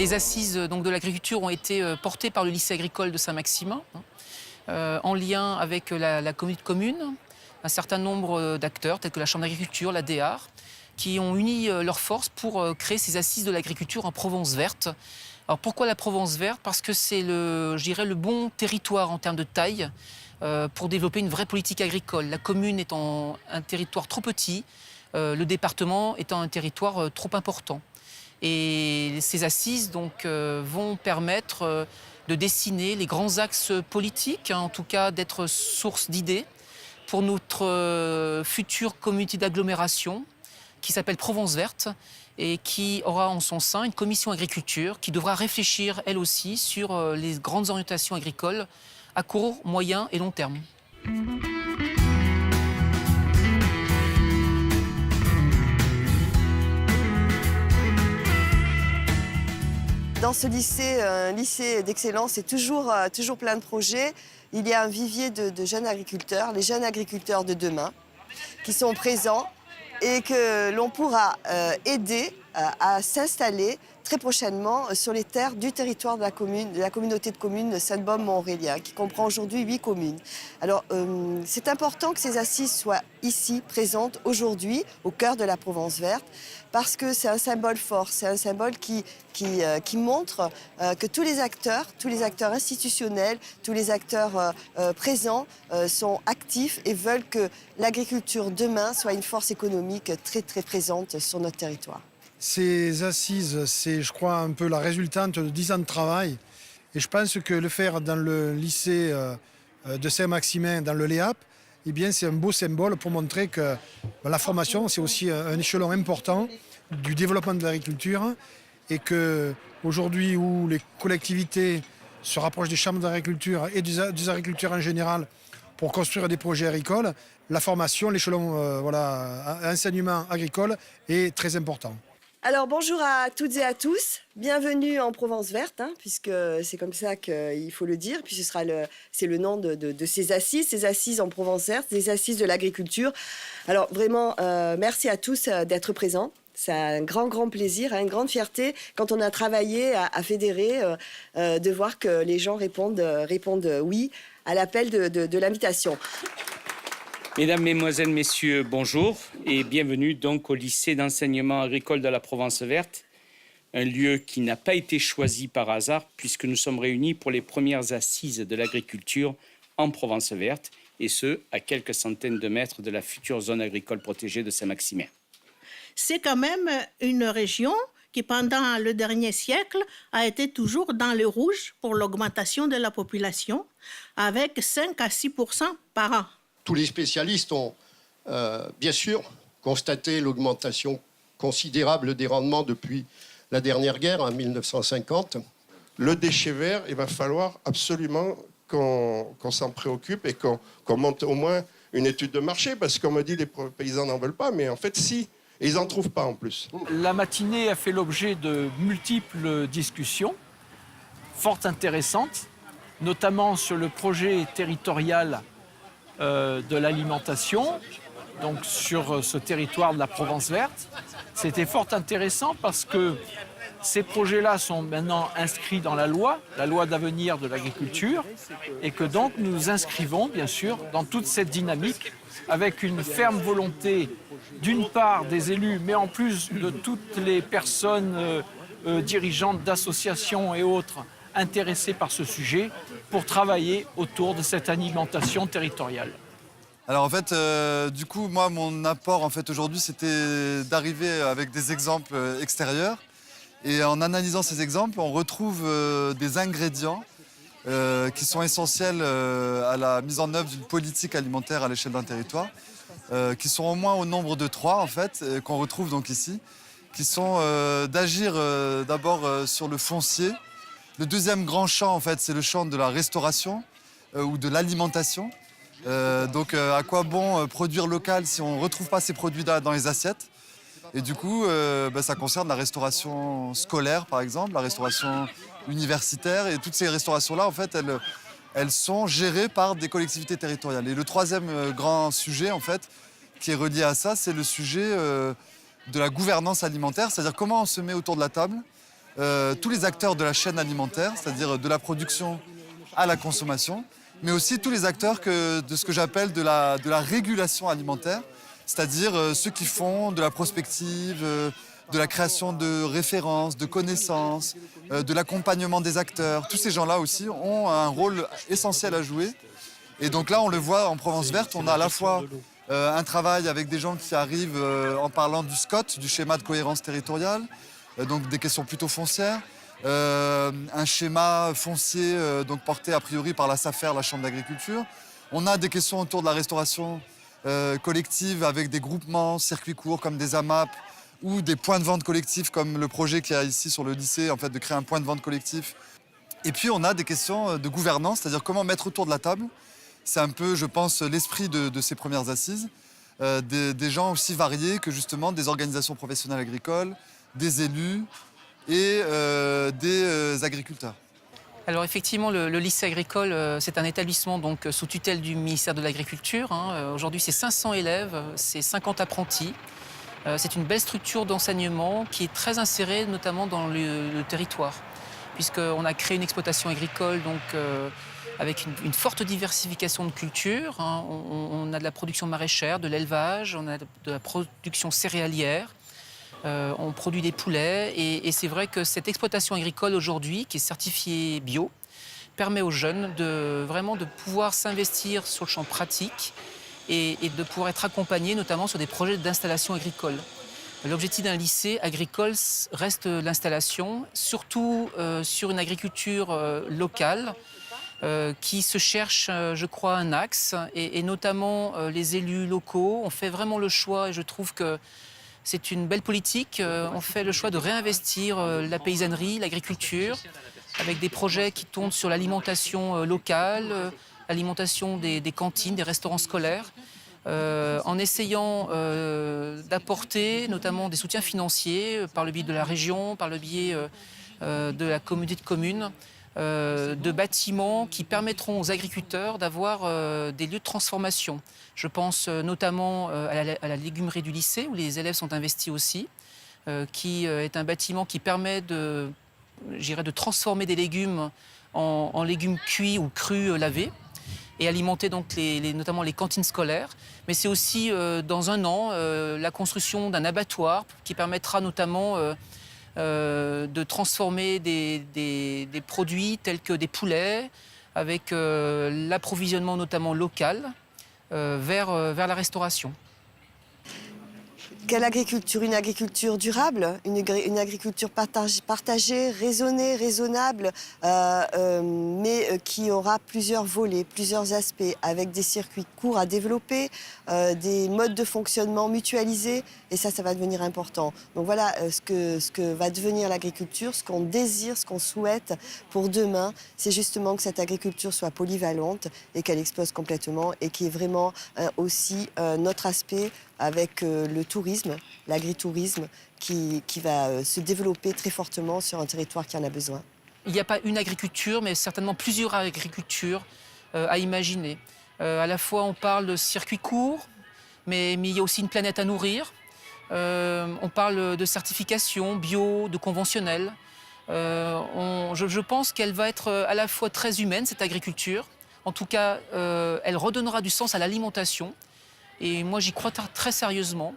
Les assises donc, de l'agriculture ont été portées par le lycée agricole de Saint-Maximin, en lien avec la communauté de communes, un certain nombre d'acteurs tels que la Chambre d'agriculture, la DEAR, qui ont uni leurs forces pour créer ces assises de l'agriculture en Provence verte. Alors pourquoi la Provence verte? Parce que c'est je dirais, le bon territoire en termes de taille pour développer une vraie politique agricole. La commune étant un territoire trop petit, le département étant un territoire trop important. Et ces assises donc, vont permettre de dessiner les grands axes politiques, en tout cas d'être source d'idées pour notre future communauté d'agglomération qui s'appelle Provence Verte et qui aura en son sein une commission agriculture qui devra réfléchir, elle aussi, sur les grandes orientations agricoles à court, moyen et long terme. Dans ce lycée, un lycée d'excellence, c'est toujours plein de projets. Il y a un vivier de jeunes agriculteurs, les jeunes agriculteurs de demain, qui sont présents et que l'on pourra aider à s'installer très prochainement sur les terres du territoire de la communauté de communes de Sainte-Baume-Mont-Aurélien, qui comprend aujourd'hui 8 communes. Alors, c'est important que ces assises soient ici, présentes aujourd'hui, au cœur de la Provence verte, parce que c'est un symbole fort, c'est un symbole qui montre que tous les acteurs institutionnels, tous les acteurs présents sont actifs et veulent que l'agriculture demain soit une force économique très, très présente sur notre territoire. Ces assises, c'est, je crois, un peu la résultante de 10 ans de travail. Et je pense que le faire dans le lycée de Saint-Maximin, dans le LEAP, eh bien, c'est un beau symbole pour montrer que la formation, c'est aussi un échelon important du développement de l'agriculture et qu'aujourd'hui, où les collectivités se rapprochent des chambres d'agriculture et des agriculteurs en général pour construire des projets agricoles, la formation, l'échelon enseignement agricole est très important. Alors bonjour à toutes et à tous, bienvenue en Provence verte, puisque c'est comme ça qu'il faut le dire, puis c'est le nom de ces assises en Provence verte, des assises de l'agriculture. Alors vraiment, merci à tous d'être présents. C'est un grand plaisir, une grande fierté quand on a travaillé à fédérer, de voir que les gens répondent oui à l'appel de l'invitation. Mesdames, Mesdemoiselles, Messieurs, bonjour et bienvenue donc au lycée d'enseignement agricole de la Provence verte, un lieu qui n'a pas été choisi par hasard puisque nous sommes réunis pour les premières assises de l'agriculture en Provence verte et ce, à quelques centaines de mètres de la future zone agricole protégée de Saint-Maximin. C'est quand même une région qui, pendant le dernier siècle, a été toujours dans le rouge pour l'augmentation de la population, avec 5 à 6% par an. Tous les spécialistes ont bien sûr constaté l'augmentation considérable des rendements depuis la dernière guerre, en 1950. Le déchet vert, il va falloir absolument qu'on s'en préoccupe et qu'on monte au moins une étude de marché, parce qu'on me dit que les paysans n'en veulent pas, mais en fait, si. Et ils n'en trouvent pas en plus. La matinée a fait l'objet de multiples discussions, fort intéressantes, notamment sur le projet territorial de l'alimentation, donc sur ce territoire de la Provence verte. C'était fort intéressant parce que ces projets-là sont maintenant inscrits dans la loi d'avenir de l'agriculture, et que donc nous nous inscrivons bien sûr dans toute cette dynamique avec une ferme volonté d'une part des élus, mais en plus de toutes les personnes dirigeantes d'associations et autres intéressés par ce sujet pour travailler autour de cette alimentation territoriale. Alors en fait, du coup, moi, mon apport en fait, aujourd'hui, c'était d'arriver avec des exemples extérieurs. Et en analysant ces exemples, on retrouve des ingrédients qui sont essentiels à la mise en œuvre d'une politique alimentaire à l'échelle d'un territoire, qui sont au moins au nombre de 3, en fait, qu'on retrouve donc ici, qui sont d'agir d'abord sur le foncier. Le deuxième grand champ, en fait, c'est le champ de la restauration ou de l'alimentation. Donc, à quoi bon produire local si on ne retrouve pas ces produits-là dans les assiettes? Et du coup, ça concerne la restauration scolaire, par exemple, la restauration universitaire. Et toutes ces restaurations-là, en fait, elles sont gérées par des collectivités territoriales. Et le troisième grand sujet, en fait, qui est relié à ça, c'est le sujet de la gouvernance alimentaire. C'est-à-dire comment on se met autour de la table tous les acteurs de la chaîne alimentaire, c'est-à-dire de la production à la consommation, mais aussi tous les acteurs de ce que j'appelle de la régulation alimentaire, c'est-à-dire ceux qui font de la prospective, de la création de références, de connaissances, de l'accompagnement des acteurs. Tous ces gens-là aussi ont un rôle essentiel à jouer. Et donc là, on le voit en Provence Verte, on a à la fois un travail avec des gens qui arrivent en parlant du SCOT, du schéma de cohérence territoriale, donc des questions plutôt foncières, un schéma foncier donc porté a priori par la SAFER, la Chambre d'agriculture. On a des questions autour de la restauration collective avec des groupements, circuits courts comme des AMAP, ou des points de vente collectifs comme le projet qu'il y a ici sur le lycée, en fait, de créer un point de vente collectif. Et puis on a des questions de gouvernance, c'est-à-dire comment mettre autour de la table. C'est un peu, je pense, l'esprit de ces premières assises. Des gens aussi variés que justement des organisations professionnelles agricoles, des élus et des agriculteurs. Alors effectivement, le lycée agricole, c'est un établissement donc, sous tutelle du ministère de l'Agriculture. Aujourd'hui, c'est 500 élèves, c'est 50 apprentis. C'est une belle structure d'enseignement qui est très insérée notamment dans le territoire, puisqu'on a créé une exploitation agricole donc, avec une forte diversification de cultures. On a de la production maraîchère, de l'élevage, on a de la production céréalière, on produit des poulets. Et c'est vrai que cette exploitation agricole aujourd'hui, qui est certifiée bio, permet aux jeunes de pouvoir s'investir sur le champ pratique et de pouvoir être accompagnés notamment sur des projets d'installation agricole. L'objectif d'un lycée agricole reste l'installation, surtout sur une agriculture locale qui se cherche, je crois, un axe. Et notamment les élus locaux ont fait vraiment le choix, et je trouve que c'est une belle politique, on fait le choix de réinvestir la paysannerie, l'agriculture, avec des projets qui tournent sur l'alimentation locale, l'alimentation des cantines, des restaurants scolaires, en essayant d'apporter notamment des soutiens financiers par le biais de la région, par le biais de la communauté de communes, de bâtiments qui permettront aux agriculteurs d'avoir des lieux de transformation. Je pense notamment à la légumerie du lycée, où les élèves sont investis aussi, qui est un bâtiment qui permet de transformer des légumes en légumes cuits ou crus lavés, et alimenter donc notamment les cantines scolaires. Mais c'est aussi, dans un an, la construction d'un abattoir qui permettra notamment de transformer des produits tels que des poulets, avec l'approvisionnement notamment local, vers la restauration. Quelle agriculture? Une agriculture durable, une agriculture partagée, raisonnée, raisonnable, mais qui aura plusieurs volets, plusieurs aspects, avec des circuits courts à développer, des modes de fonctionnement mutualisés, et ça va devenir important. Donc voilà ce que va devenir l'agriculture, ce qu'on désire, ce qu'on souhaite pour demain, c'est justement que cette agriculture soit polyvalente et qu'elle explose complètement, et qui est vraiment aussi notre aspect avec le tourisme, l'agritourisme, qui va se développer très fortement sur un territoire qui en a besoin. Il n'y a pas une agriculture, mais certainement plusieurs agricultures à imaginer. À la fois, on parle de circuits courts, mais il y a aussi une planète à nourrir. On parle de certification bio, de conventionnel. Je pense qu'elle va être à la fois très humaine, cette agriculture. En tout cas, elle redonnera du sens à l'alimentation. Et moi, j'y crois très sérieusement.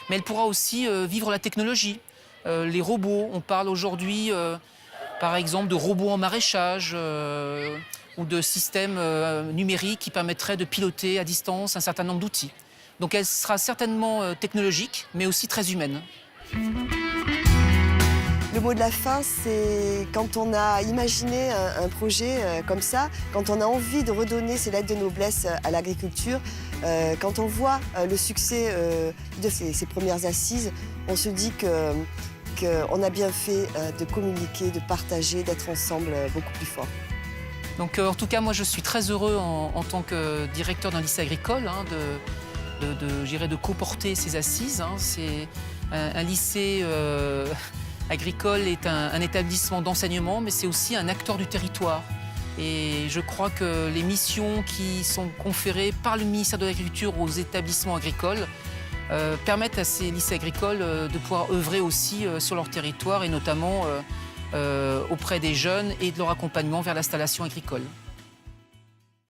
Mais elle pourra aussi vivre la technologie. Les robots, on parle aujourd'hui, par exemple, de robots en maraîchage ou de systèmes numériques qui permettraient de piloter à distance un certain nombre d'outils. Donc elle sera certainement technologique, mais aussi très humaine. Le mot de la fin, c'est quand on a imaginé un projet comme ça, quand on a envie de redonner ses lettres de noblesse à l'agriculture, quand on voit le succès de ces premières assises, on se dit qu'on a bien fait de communiquer, de partager, d'être ensemble beaucoup plus fort. Donc en tout cas, moi je suis très heureux en tant que directeur d'un lycée agricole de co-porter ces assises. C'est un lycée agricole est un établissement d'enseignement, mais c'est aussi un acteur du territoire. Et je crois que les missions qui sont conférées par le ministère de l'Agriculture aux établissements agricoles permettent à ces lycées agricoles de pouvoir œuvrer aussi sur leur territoire, et notamment auprès des jeunes et de leur accompagnement vers l'installation agricole.